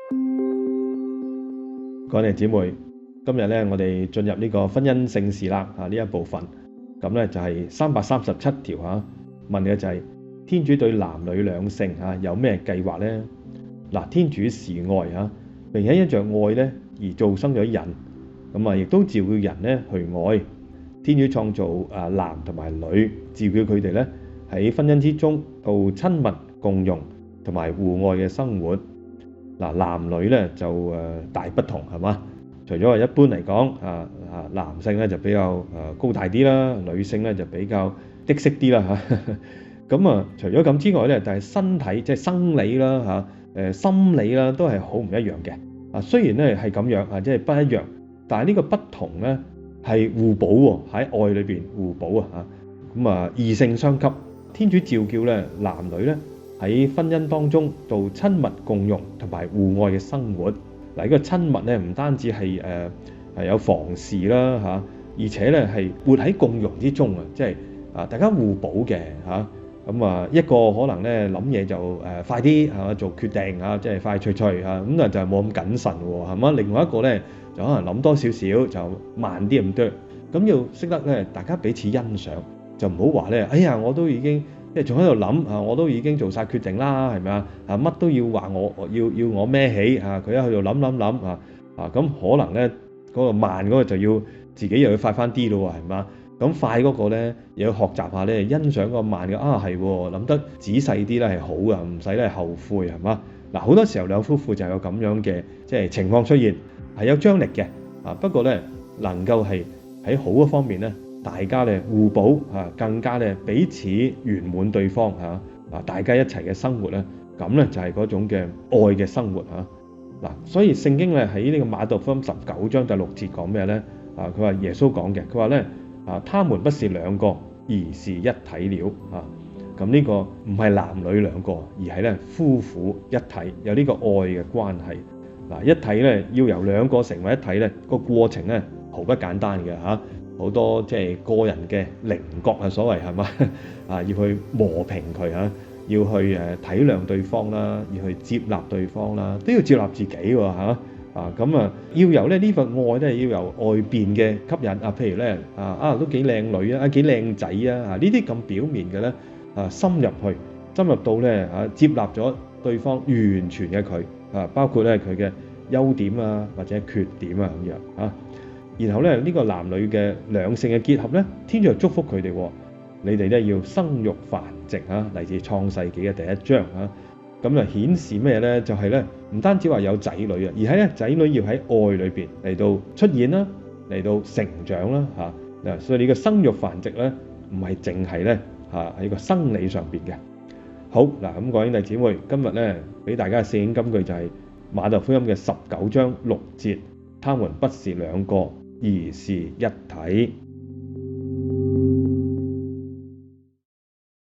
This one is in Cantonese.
各位姊妹，今日咧我哋進入呢個婚姻聖事啦呢一部分，咁咧就係337條問嘅就係天主對男女兩性有咩計劃呢？嗱，天主是愛並且因着愛咧而造生咗人，咁亦都召叫人咧去愛。天主創造男同埋女，召叫佢哋咧喺婚姻之中到親密共融同埋互愛嘅生活。嗱，男女咧就大不同係嘛？除咗話一般嚟講男性咧就比較高大啲啦，女性咧就比較的色啲啦咁除咗咁之外咧，但係身體即係生理啦心理啦都係好唔一樣嘅。雖然咧係咁樣即係不一樣，但係呢個不同咧係互補喎，喺愛裏邊互補咁異性相吸。天主召叫咧男女咧喺婚姻當中到親密共融同埋互愛嘅生活。嗱，呢個親密咧唔單止係有房事啦而且咧係活喺共融之中即係大家互補嘅咁一個可能咧諗嘢就快啲做決定即係快脆脆咁就冇咁謹慎喎係嘛？另外一個咧就可能諗多少少就慢啲咁多，咁要識得咧大家彼此欣賞，就唔好話咧哎呀我都已經即係仲喺度諗我都已經做晒決定啦係咪乜都要話我要我孭起佢喺度諗咁可能咧嗰個慢嗰個就要自己又要快翻啲咯係嘛？咁快嗰個咧又要學習下咧欣賞個慢嘅係諗得仔細啲咧係好嘅，唔使咧後悔係嘛？嗱，好多時候兩夫婦就有咁樣嘅即係情況出現，係有張力嘅不過咧能夠係喺好嘅方面咧，大家咧互補更加咧彼此圓滿對方大家一齊嘅生活咧，咁咧就係嗰種嘅愛嘅生活嗱，所以聖經咧喺呢個馬竇福音19章第6節講咩咧？佢話耶穌講嘅，佢話咧他們不是兩個，而是一體了咁呢個唔係男女兩個，而係咧夫婦一體，有呢個愛嘅關係嗱。一體咧要由兩個成為一體咧，個過程咧毫不簡單嘅好多即係個人嘅稜角所謂係嘛要去磨平佢要去體諒對方啦，要去接納對方啦，都要接納自己喎咁要由咧呢份愛咧要由外邊嘅吸引譬如咧都幾靚女幾靚仔呢啲咁表面嘅咧深入到咧接納咗對方完全嘅佢包括咧佢嘅優點或者缺點咁樣然後咧呢個男女嘅兩性嘅結合咧，天主就祝福佢哋你哋咧要生育繁殖嚟自創世紀嘅第1章咁就顯示咩咧？就係咧唔單止話有仔女而係咧仔女要喺愛裏邊嚟到出現啦，嚟到成長啦所以你嘅生育繁殖咧唔係淨係咧喺個生理上邊嘅。好嗱，咁各位兄弟姊妹，今日咧俾大家嘅聖經金句就係馬竇福音嘅19章6節，他們不是兩個，而是一體。